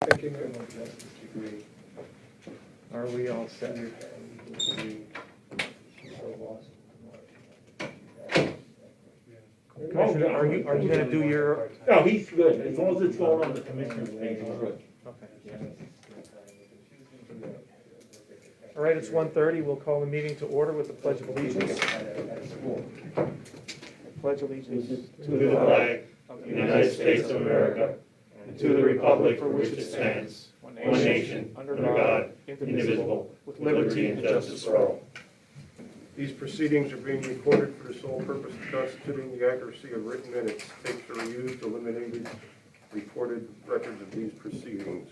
thinking of Are we all set? Commissioner, are you gonna do your, No, he's good, as long as it's going on the commissioner's page, he's good. okay. All right, it's 1:30, we'll call the meeting to order with the Pledge of Allegiance. Pledge allegiance To the flag of the United States of America, and to the republic for which it stands, one nation, under God, indivisible, with liberty and justice for all. These proceedings are being recorded for the sole purpose of constituting the accuracy of written minutes. Tapes are used, eliminated, recorded records of these proceedings.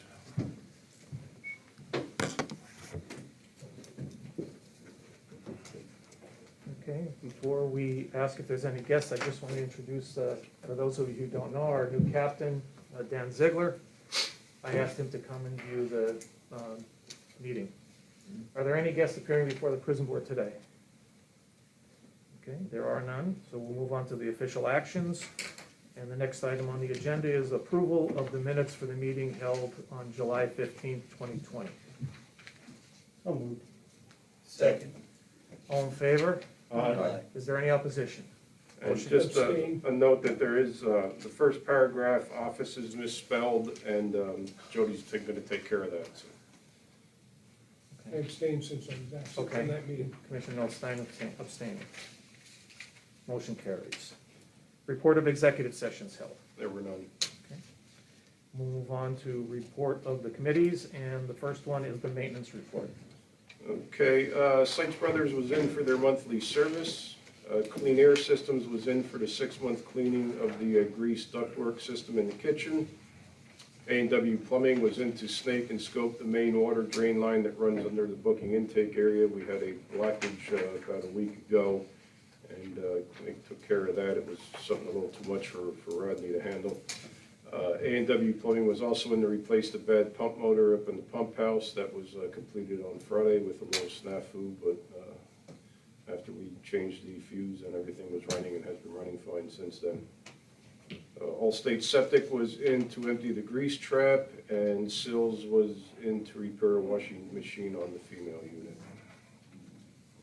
Okay, before we ask if there's any guests, I just want to introduce, for those of you who don't know, our new captain, Dan Ziegler. I asked him to come and view the meeting. Are there any guests appearing before the prison board today? Okay, there are none, so we'll move on to the official actions. And the next item on the agenda is approval of the minutes for the meeting held on July 15th, 2020. So moved. Second. All in favor? Aye. Is there any opposition? And just a note that there is, the first paragraph, office is misspelled, and Jody's going to take care of that. So. I abstained since I was absent Okay. from that meeting. Commissioner Notstein abstaining. Motion carries. Report of executive sessions held. There were none. Okay. We'll move on to report of the committees, and the first one is the maintenance report. Okay, Sites Brothers was in for their monthly service. Clean Air Systems was in for the 6-month cleaning of the grease ductwork system in the kitchen. A&W Plumbing was in to snake and scope the main water drain line that runs under the booking intake area. We had a blockage about a week ago, and they took care of that. It was something a little too much for Rodney to handle. A&W Plumbing was also in to replace the bad pump motor up in the pump house. That was completed on Friday with a little snafu, but after we changed the fuse and everything was running and has been running fine since then. Allstate Septic was in to empty the grease trap, and Sills was in to repair a washing machine on the female unit.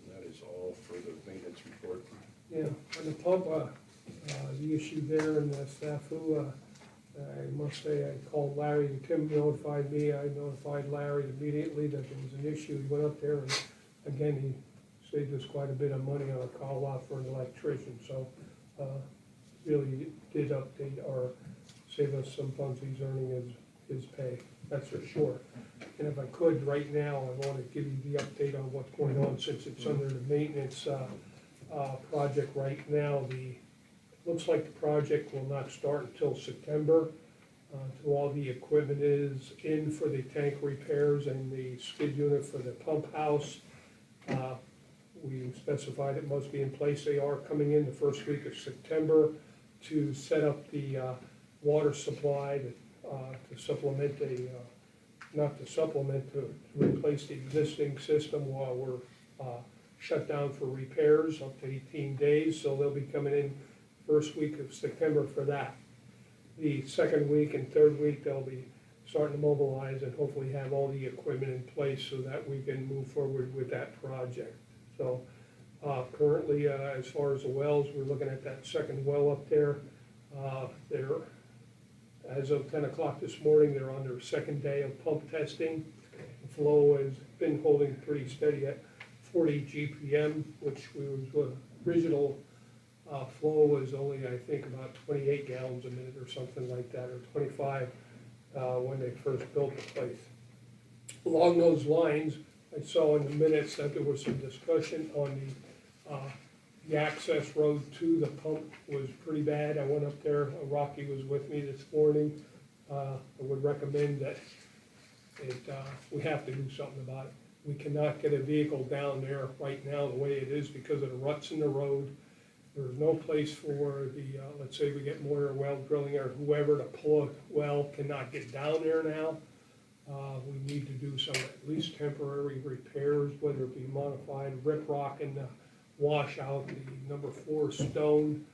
And that is all for the maintenance report. Yeah, on the pump, the issue there and the snafu, I must say, I called Larry, and Tim notified me, I notified Larry immediately that there was an issue. He went up there, and again, he saved us quite a bit of money on a call out for an electrician, so really did update or save us some funds he's earning his pay, that's for sure. And if I could, right now, I want to give you the update on what's going on since it's under the maintenance project right now. Looks like the project will not start until September. Until all the equipment is in for the tank repairs and the skid unit for the pump house. We specified it must be in place. They are coming in the first week of September to set up the water supply to supplement to replace the existing system while we're shut down for repairs up to 18 days. So they'll be coming in first week of September for that. The second week and third week, they'll be starting to mobilize and hopefully have all the equipment in place so that we can move forward with that project. So currently, as far as the wells, we're looking at that second well up there. As of 10 o'clock this morning, they're on their second day of pump testing. The flow has been holding pretty steady at 40 GPM, which was original flow was only, I think, about 28 gallons a minute or something like that, or 25 when they first built the place. Along those lines, I saw in the minutes that there was some discussion on the access road to the pump was pretty bad. I went up there, Rocky was with me this morning. I would recommend that we have to do something about it. We cannot get a vehicle down there right now the way it is because of the ruts in the road. There's no place for the, let's say we get Moyer well drilling or whoever to pull a well cannot get down there now. We need to do some at least temporary repairs, whether it be modified rip rock in the washout, the number 4 stone.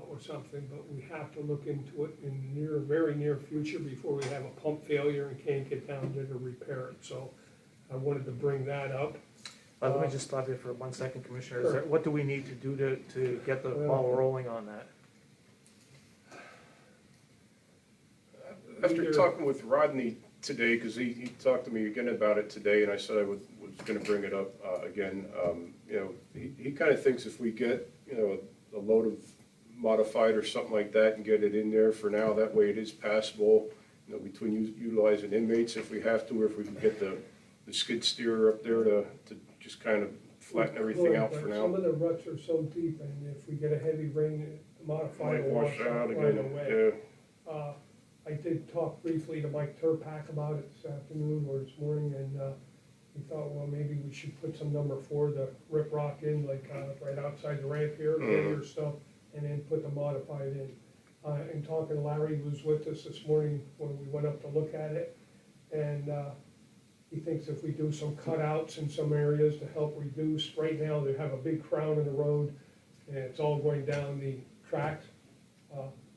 or something, but we have to look into it in the very near future before we have a pump failure and can't get down there to repair it, so I wanted to bring that up. Let me just stop you for 1 second, Commissioner. Sure. What do we need to do to get the Well- ball rolling on that? After Either- talking with Rodney today, because he talked to me again about it today, and I said I was gonna bring it up again, you know, he kind of thinks if we get, you know, a load of modified or something like that and get it in there for now, that way it is passable, you know, between utilizing inmates if we have to, or if we can get the skid steer up there to just kind of flatten everything out But for some now. of the ruts are so deep, and if we get a heavy rain, the modified Might will wash out right again, away. yeah. I did talk briefly to Mike Turpak about it this afternoon or this morning, and we thought, well, maybe we should put some number 4, the rip rock in, like right outside the ramp here, get your stuff, and then put the modified in. And talking, Larry was with us this morning when we went up to look at it, and he thinks if we do some cutouts in some areas to help reduce, right now they have a big crown in the road, and it's all going down the tracks.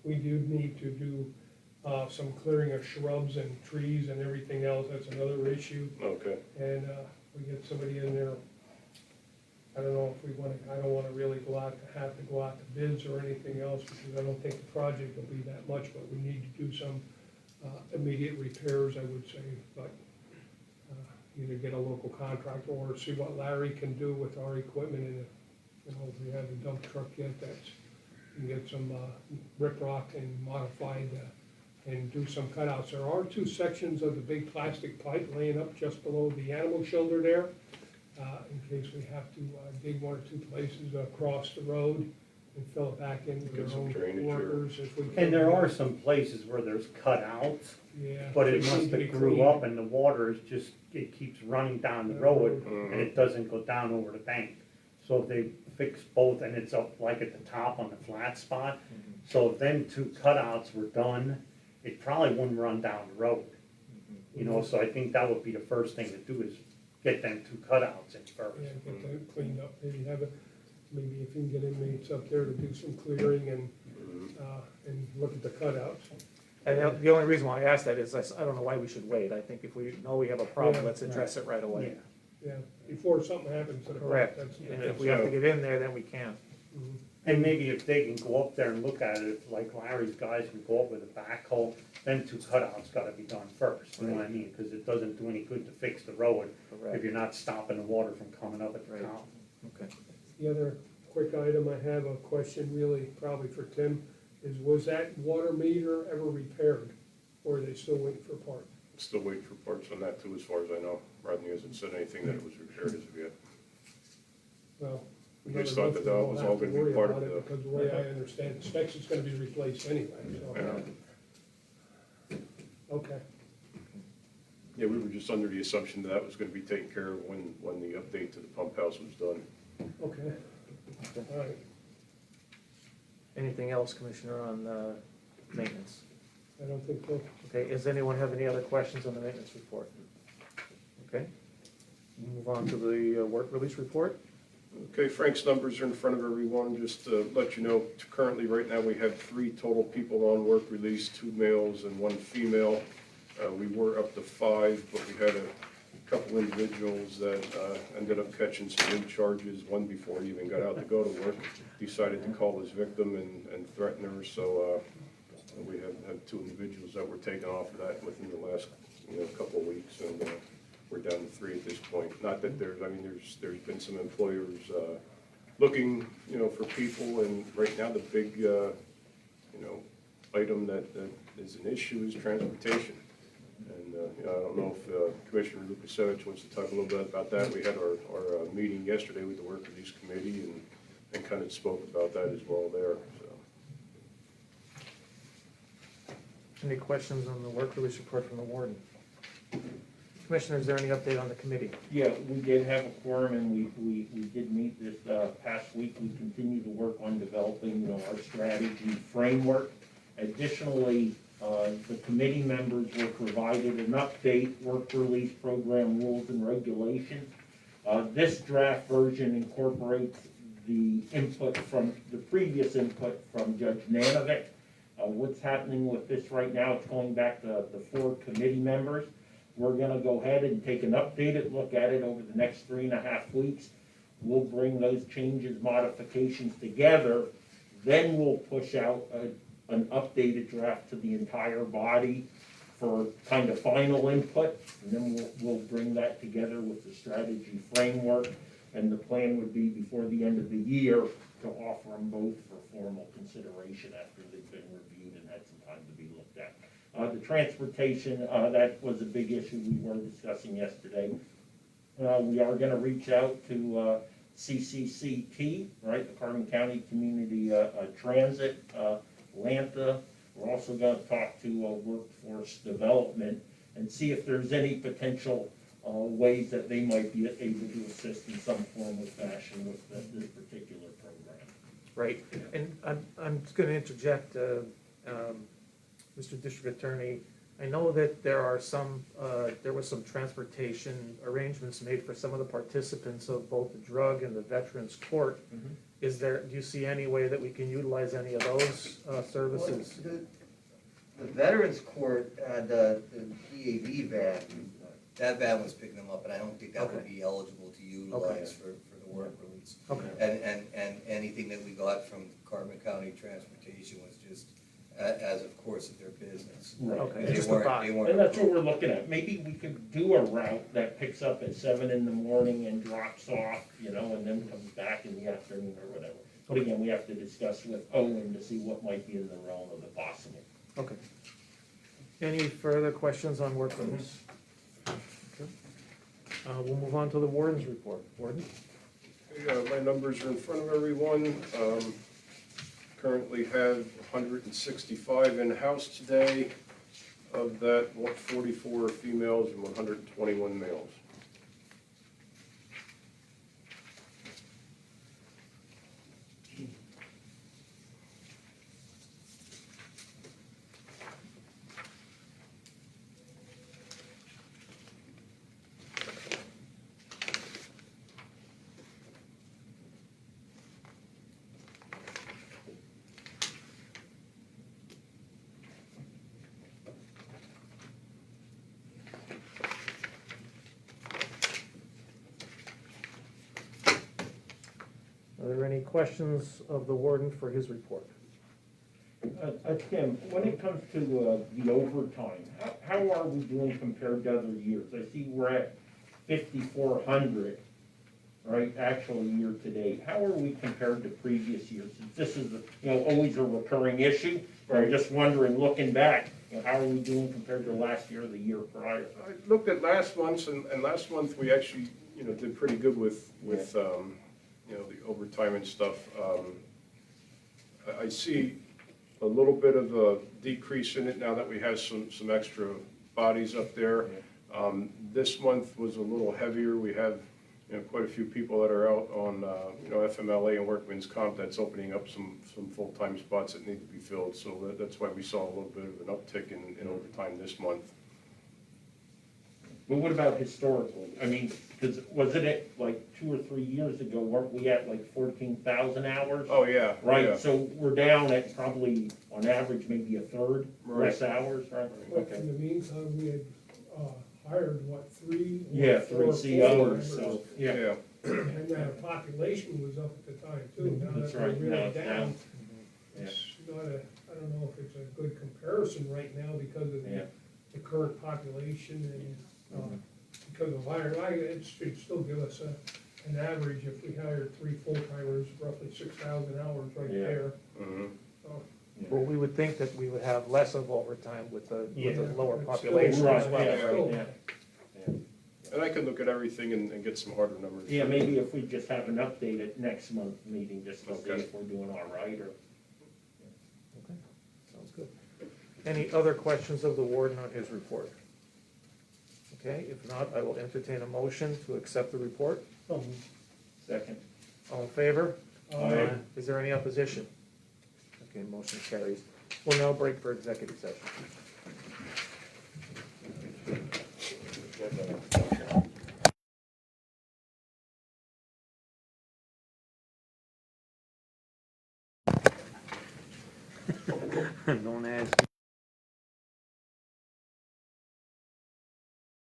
We do need to do some clearing of shrubs and trees and everything else, that's another issue. Okay, And we get somebody in there, I don't know if we wanna, I don't wanna really have to go out to bids or anything else, because I don't think the project will be that much, but we need to do some immediate repairs, I would say, but either get a local contractor or see what Larry can do with our equipment, and if, you know, if we have a dump truck yet, that's, we can get some rip rock and modified and do some cutouts. There are 2 sections of the big plastic pipe laying up just below the animal shelter there, in case we have to dig 1 or 2 places across the road and fill it back in with Get our some own drainage or- workers if we can. And there are some places where there's cutouts, Yeah. but it they must need to be have grew cleaned. up and the water is just, it keeps running down the road Mhm. and it doesn't go down over the bank. So if they fix both and it's up like at the top on the flat spot, so if them 2 cutouts were done, it probably wouldn't run down the road. You know, so I think that would be the first thing to do is get them 2 cutouts in first. Yeah, get that cleaned up, maybe have it, maybe if you can get inmates up there to do some clearing and look at the cutouts. And the only reason why I asked that is, I don't know why we should wait. I think if we know we have a problem, Yeah. let's address it right away. Yeah. Yeah, before something happens to the pipe, Correct. that's. And if we have to get in there, then we can. Mhm. And maybe if they can go up there and look at it, if like Larry's guys can go up with a backhoe, then 2 cutouts gotta be done first, you know what I mean? Cause it doesn't do any good to fix the road if Correct. you're not stopping the water from coming up at the Right. top. Okay. The other quick item, I have a question really probably for Tim, is was that water meter ever repaired? Or are they still waiting for parts? still waiting for parts on that too, as far as I know. Rodney hasn't said anything that it was repaired as of yet. Well. We just another thought that month, that we won't was have all to gonna be worry part about of it, the- Because the way I understand, it, specs is gonna be replaced anyway, Yeah. so. Okay, Yeah, we were just under the assumption that was gonna be taken care of when the update to the pump house was done. okay, all right. Anything else, Commissioner, on maintenance? I don't think so. Okay, does anyone have any other questions on the maintenance report? Okay. Move on to the work release report. Okay, Frank's numbers are in front of everyone, just to let you know, currently, right now, we have 3 total people on work release, 2 males and 1 female. We were up to 5, but we had a couple individuals that ended up catching some new charges, one before he even got out to go to work, decided to call his victim and threaten her, so we have 2 individuals that were taken off of that within the last, couple of weeks, and we're down to 3 at this point. Not that there's been some employers looking, for people, and right now the big, item that is an issue is transportation. And, I don't know if Commissioner Lukasevich wants to talk a little bit about that. We had our meeting yesterday with the Work Release Committee and kind of spoke about that as well there, so. Any questions on the work release report from the warden? Commissioner, is there any update on the committee? Yeah, we did have a quorum and we did meet this past week. We continue to work on developing, our strategy framework. Additionally, the committee members were provided an update, work release program rules and regulations. This draft version incorporates the input from, the previous input from Judge Nanovic. What's happening with this right now, it's going back to the 4 committee members. We're gonna go ahead and take an updated look at it over the next 3.5 weeks. We'll bring those changes, modifications together, then we'll push out an updated draft to the entire body for kind of final input, and then we'll bring that together with the strategy framework. And the plan would be before the end of the year to offer them both for formal consideration after they've been reviewed and had some time to be looked at. The transportation, that was a big issue we were discussing yesterday. We are gonna reach out to CCCT, right, the Carbon County Community Transit, Lanta. We're also gonna talk to Workforce Development and see if there's any potential ways that they might be able to assist in some form or fashion with this particular program. Right, and I'm just gonna interject, Mr. District Attorney, I know that there are some, there was some transportation arrangements made for some of the participants of both the drug and the Veterans Court. Mhm. Is there, do you see any way that we can utilize any of those services? The Veterans Court had the EAV van, that van was picking them up, and I don't think that would Okay. be eligible to utilize for the work release. Okay, And anything that we got from Carbon County Transportation was just as of course of their business. Right. okay, They just a weren't- thought. they weren't And that's what we're looking at. Maybe we could do a route that picks up at 7 in the morning and drops off, you know, and then comes back in the afternoon or whatever. But again, we have to discuss with Owen to see what might be in the realm of the possible. Okay. Any further questions on work release? Okay. We'll move on to the warden's report. Warden? My numbers are in front of everyone. Currently have 165 in-house today. Of that, 44 are females and 121 males. Are there any questions of the warden for his report? Tim, when it comes to the overtime, how are we doing compared to other years? I see we're at 5,400, right, actual year to date. How are we compared to previous years? This is, always a recurring issue. I'm just wondering, looking back, how are we doing compared to last year or the year prior? I looked at last month's, and last month we actually, did pretty good with the overtime and stuff. I see a little bit of a decrease in it now that we have some extra bodies up there. This month was a little heavier. We have, quite a few people that are out on, FMLA and workman's comp that's opening up some full-time spots that need to be filled. So that's why we saw a little bit of an uptick in overtime this month. But what about historically? I mean, wasn't it like 2 or 3 years ago, weren't we at like 14,000 hours? Oh, yeah. Right, yeah. so we're down at probably, on average, maybe a third less hours, right? But Okay. in the meantime, we had hired, what, 3? Yeah, 3 4 COs, members. so, yeah. And the population was up at the time too. Now That's that we're right, now really it's down. it's not a, I don't know if it's a good comparison right now because of Yeah. the current population and, because of hiring, it should still give us an average, if we hired 3 full-timers, roughly 6,000 hours right Yeah. there. Mhm. So, Well, we would think that we would have less of overtime with the Yeah. lower It's population still- as Right, well. yeah. still- Yeah. And I can look at everything and get some harder numbers. Yeah, maybe if we just have an update at next month's meeting, just to see Okay. if we're doing all right, or. Okay, sounds good. Any other questions of the warden on his report? Okay, if not, I will entertain a motion to accept the report. Second. All in favor? Aye. Is there any opposition? Okay, motion carries. We'll now break for executive session. Don't